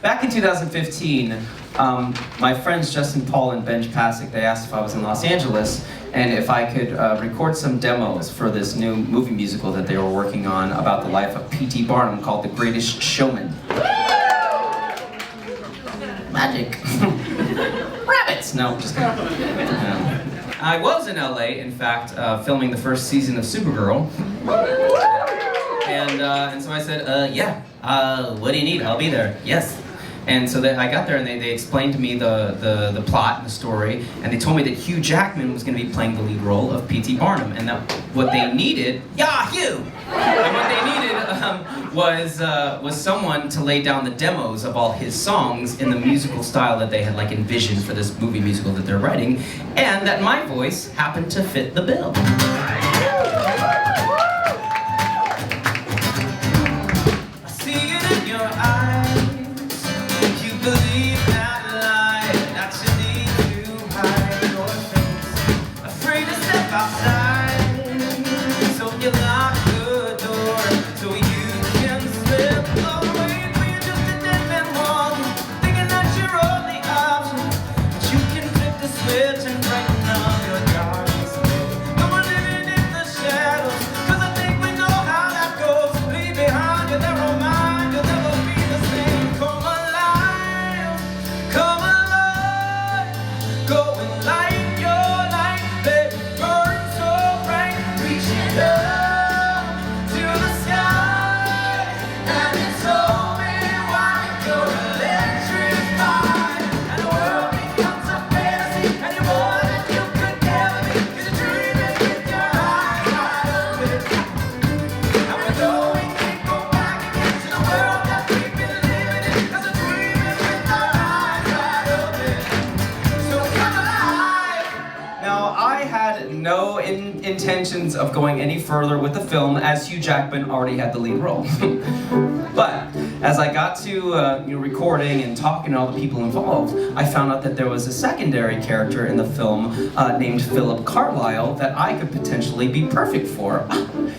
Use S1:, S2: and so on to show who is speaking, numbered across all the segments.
S1: back in 2015, my friends Justin Paul and Benj Pasek, they asked if I was in Los Angeles and if I could record some demos for this new movie musical that they were working on about the life of P.T. Barnum called The Greatest Showman. Magic. Rabbits! No, just kidding. I was in LA, in fact, filming the first season of Supergirl. And so I said, yeah, what do you need? I'll be there. Yes. And so I got there and they explained to me the plot and the story, and they told me that Hugh Jackman was going to be playing the lead role of P.T. Barnum, and that what they needed, Hugh! And what they needed was someone to lay down the demos of all his songs in the musical style that they had like envisioned for this movie musical that they're writing, and that my voice happened to fit the bill. I see it in your eyes. Believe that lie, that you need to hide your face. Afraid to step outside, so you lock the door, so you can slip away. But you're just a dead man walking, thinking that you're only option. But you can flip the switch and brighten up your darkness. No more living in the shadows, 'cause I think we know how that goes. Leave behind your narrow mind, you'll never be the same. Come alive. Come alive, go and light your light, let it burn so bright, reaching up to the sky, and it's open wide, you're electrified, and the world becomes a fantasy, and you're more than you could ever be, 'cause you're dreaming with your eyes wide open, and we know we can't go back again to the world that we've been living in, 'cause we're dreaming with our eyes wide open. So come alive! Now, I had no intentions of going any further with the film, as Hugh Jackman already had the lead role. But as I got to recording and talking to all the people involved, I found out that there was a secondary character in the film named Philip Carlyle that I could potentially be perfect for.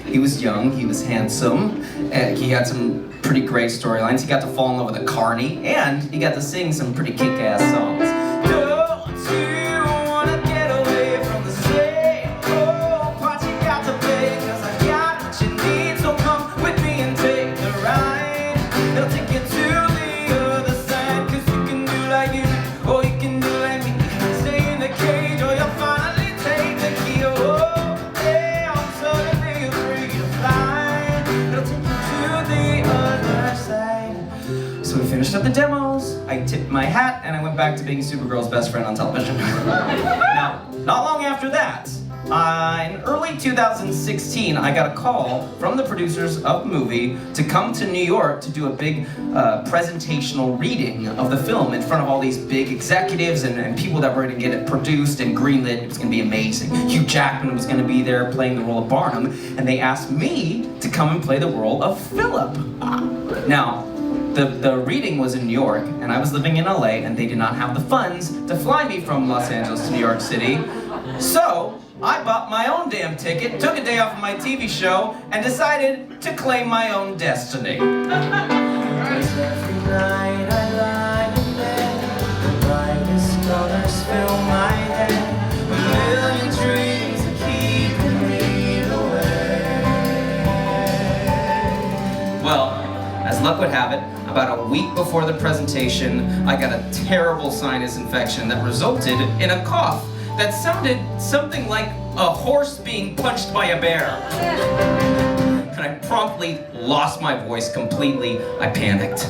S1: He was young, he was handsome, and he had some pretty great storylines. He got to fall in love with a carny, and he got to sing some pretty kick-ass songs. Don't you wanna get away from the same old part you got to play? 'Cause I got what you need, so come with me and take the ride. It'll take you to the other side, 'cause you can do like you, or you can do like me. Stay in the cage, or you'll finally take the key. Oh, yeah, suddenly you're free to fly. It'll take you to the other side. So we finished up the demos, I tipped my hat, and I went back to being Supergirl's best friend on television. Now, not long after that, in early 2016, I got a call from the producers of the movie to come to New York to do a big presentational reading of the film in front of all these big executives and people that were going to get it produced and greenlit. It was going to be amazing. Hugh Jackman was going to be there playing the role of Barnum, and they asked me to come and play the role of Philip. Now, the reading was in New York, and I was living in LA, and they did not have the funds to fly me from Los Angeles to New York City. So, I bought my own damn ticket, took a day off of my TV show, and decided to claim my own destiny. 'Cause every night I lie in bed, the brightest colors fill my head, a million dreams are keeping me away. Well, as luck would have it, about a week before the presentation, I got a terrible sinus infection that resulted in a cough that sounded something like a horse being punched by a bear. And I promptly lost my voice completely. I panicked.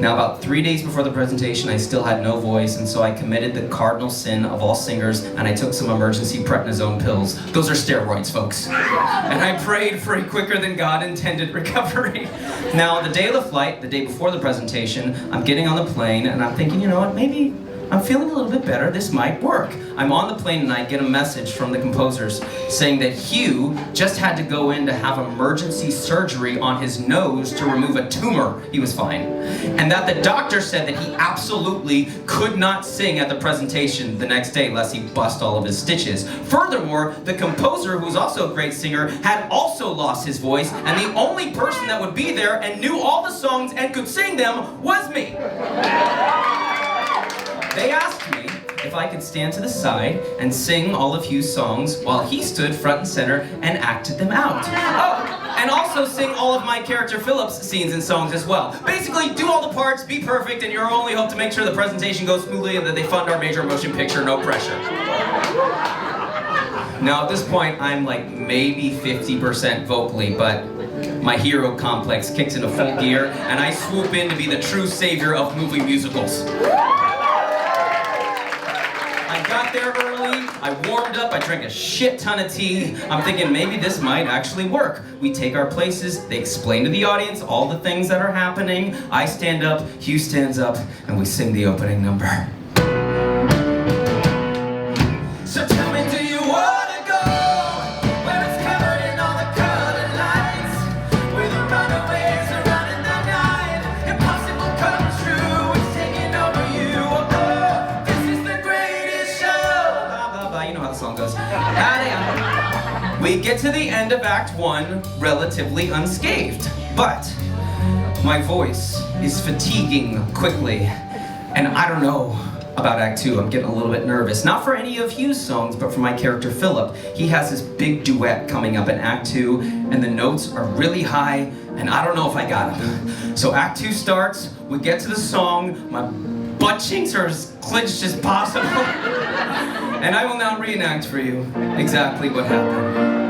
S1: Now, about 3 days before the presentation, I still had no voice, and so I committed the cardinal sin of all singers, and I took some emergency prednisone pills. Those are steroids, folks. And I prayed for a quicker than God intended recovery. Now, the day of the flight, the day before the presentation, I'm getting on the plane, and I'm thinking, you know what, maybe I'm feeling a little bit better, this might work. I'm on the plane and I get a message from the composers saying that Hugh just had to go in to have emergency surgery on his nose to remove a tumor. He was fine. And that the doctor said that he absolutely could not sing at the presentation the next day unless he bust all of his stitches. Furthermore, the composer, who's also a great singer, had also lost his voice, and the only person that would be there and knew all the songs and could sing them was me. They asked me if I could stand to the side and sing all of Hugh's songs while he stood front and center and acted them out. Oh, and also sing all of my character Philip's scenes and songs as well. Basically, do all the parts, be perfect, and your only hope to make sure the presentation goes smoothly and that they fund our major motion picture, no pressure. Now, at this point, I'm like maybe 50% vocally, but my hero complex kicks into full gear, and I swoop in to be the true savior of movie musicals. I got there early, I warmed up, I drank a shit ton of tea. I'm thinking maybe this might actually work. We take our places, they explain to the audience all the things that are happening. I stand up, Hugh stands up, and we sing the opening number. So tell me, do you wanna go where it's covered in all the colored lights, where the runaways are running the night, impossible comes true, it's taking over you. Oh, this is the greatest show. Blah, blah, blah. You know how the song goes. We get to the end of Act 1 relatively unscathed, but my voice is fatiguing quickly, and I don't know about Act 2, I'm getting a little bit nervous. Not for any of Hugh's songs, but for my character Philip. He has this big duet coming up in Act 2, and the notes are really high, and I don't know if I got them. So Act 2 starts, we get to the song, my butt cheeks are as clenched as possible, and I will now reenact for you exactly what happened.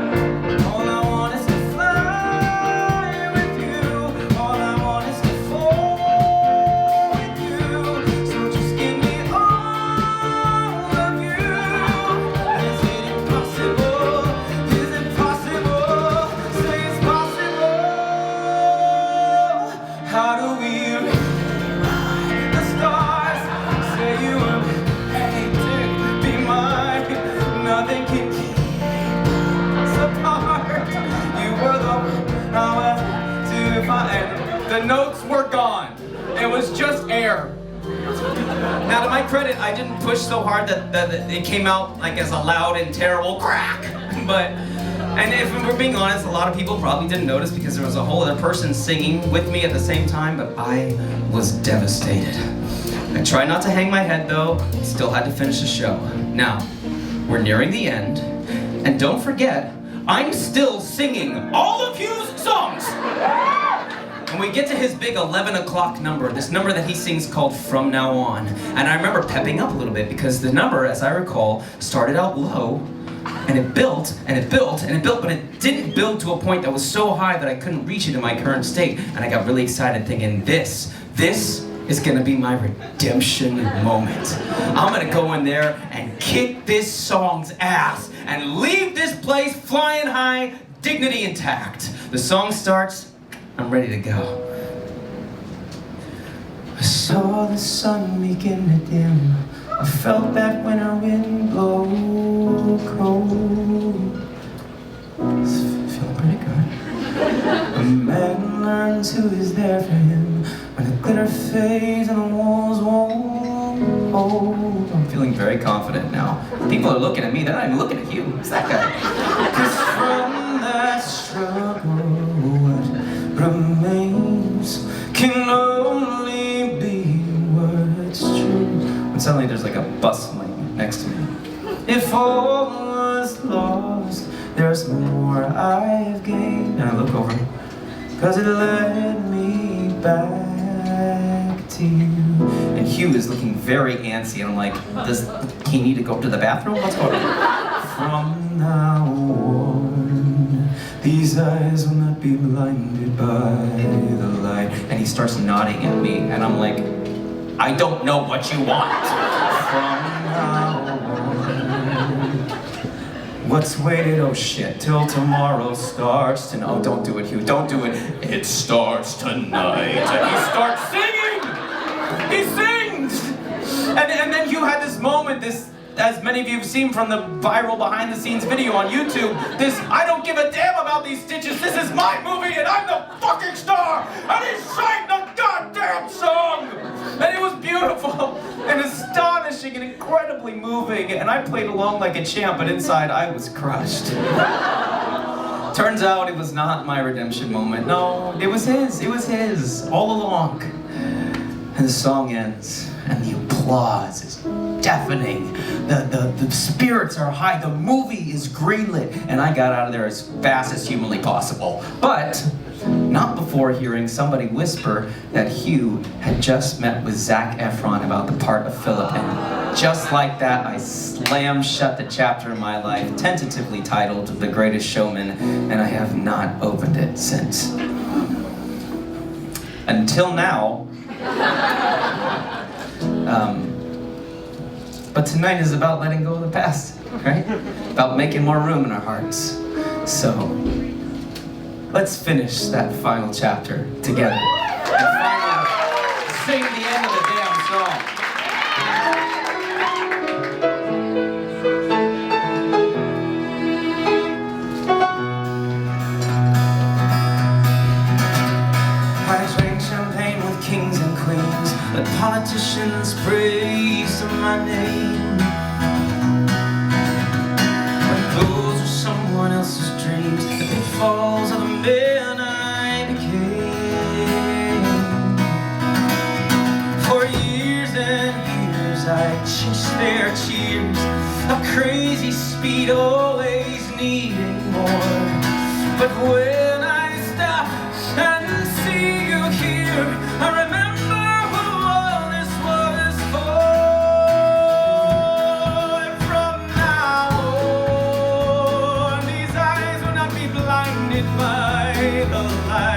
S1: The notes were gone. It was just air. Now, to my credit, I didn't push so hard that it came out like as a loud and terrible crack. And if we're being honest, a lot of people probably didn't notice because there was a whole other person singing with me at the same time, but I was devastated. I tried not to hang my head though, still had to finish the show. Now, we're nearing the end, and don't forget, I'm still singing all of Hugh's songs! And we get to his big 11 o'clock number, this number that he sings called From Now On. And I remember pepping up a little bit because the number, as I recall, started out low, and it built, and it built, and it built, but it didn't build to a point that was so high that I couldn't reach it in my current state. And I got really excited thinking, this is gonna be my redemption moment. I'm gonna go in there and kick this song's ass and leave this place flying high, dignity intact. The song starts, I'm ready to go. I saw the sun begin to dim. I felt that winter wind blow cold. It's feeling pretty good. A man learns who is there for him when the glitter fades and the walls won't hold. I'm feeling very confident now. People are looking at me, they're not even looking at you. Who's that guy? 'Cause from that struggle, remains can only be what's true. And suddenly there's like a bus lane next to me. If all was lost, there's more I've gained. And I look over, 'cause it led me back to you. And Hugh is looking very antsy, and I'm like, does he need to go to the bathroom? What's going on? From now on, these eyes will not be blinded by the light. And he starts nodding at me, and I'm like, I don't know what you want. From now on, what's waited, oh shit, till tomorrow starts to, oh, don't do it, Hugh, don't do it. It starts tonight. And he starts singing! He sings! And then you had this moment, as many of you have seen from the viral behind-the-scenes video on YouTube, this I don't give a damn about these stitches, this is my movie and I'm the fucking star! And he sang the goddamn song! And it was beautiful and astonishing and incredibly moving, and I played along like a champ, but inside I was crushed. Turns out it was not my redemption moment. No, it was his, all along. And the song ends, and the applause is deafening. The spirits are high, the movie is greenlit, and I got out of there as fast as humanly possible. But not before hearing somebody whisper that Hugh had just met with Zac Efron about the part of Philip, and just like that, I slammed shut the chapter in my life, tentatively titled The Greatest Showman, and I have not opened it since. Until now. But tonight is about letting go of the past, right? About making more room in our hearts. So, let's finish that final chapter together. And finally, sing the end of the damn song. I drank champagne with kings and queens, let politicians praise to my name. But those are someone else's dreams, the pitfalls of the man I became. For years and years I chased their cheers, a crazy speed, always needing more. But when I stop and see you here, I remember who all this was for. And from now on, these eyes will not be blinded by the light.